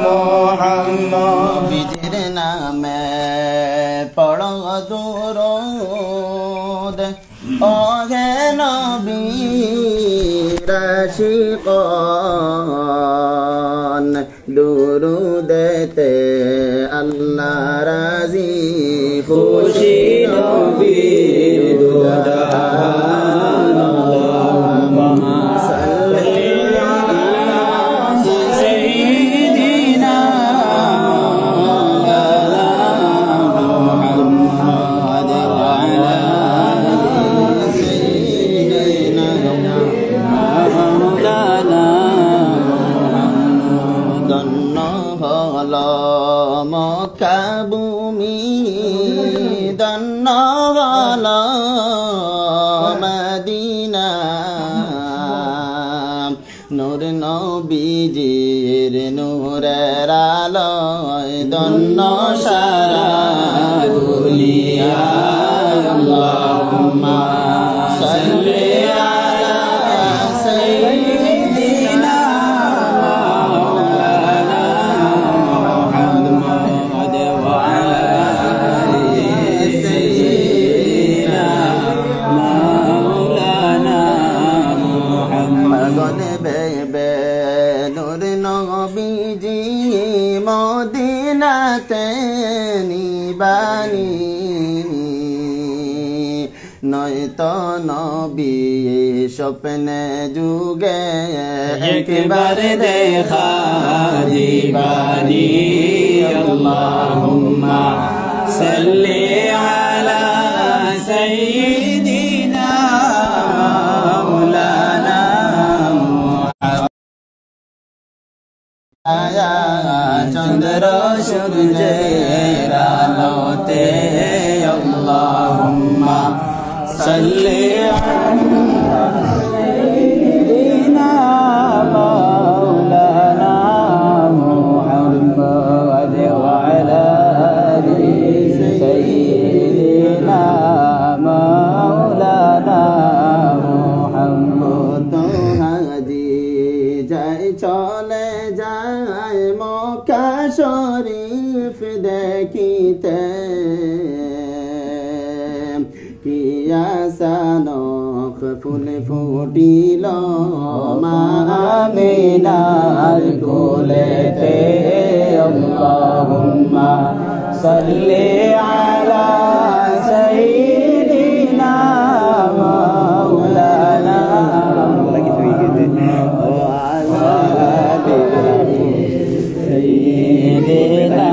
محمد বিধির নামে পড়ো দুরূদ ওহে নবীর আশিকান দুরূদেতে আল্লাহ রাজি খুশি নবীর দুদান আল্লাহুম্মা সাল্লি আলা সাইয়্যিদিনা মুহাম্মাদ ওয়া আলা সাইয়্যিদিনা মাওলানা ধন্য হল মক্কা ভূমি ধন্য হল মদিনা নূর নবীজির নূরের আলোয় ধন্য সারা দুনিয়া আল্লাহুম্মা সাল্লি আলা সাইয়্যিদিনা محمد وعلى آل سيدنا مولانا محمد পাগল বেবে নূর নবীজি মদিনাতে নিবানি নয়তো নবী স্বপ্নে যুগে একবার দেখা দিবানি اللهم صل على سيدنا مولانا আয়া চন্দ্র সূর্যের আলোতে اللهم صل على سيدنا مولانا محمد وعلى آل سيدنا مولانا محمد হাজি যাই চলে যায় মক্কা শরীফ দেখিতে পিয়াসানক ফুল ফুটিল মা আমিনার কোলেতে আল্লাহুম্মা সাল্লি আলা সাইয়্যিদিনা মাওলানা ওয়া আলা আলি সাইয়্যিদিনা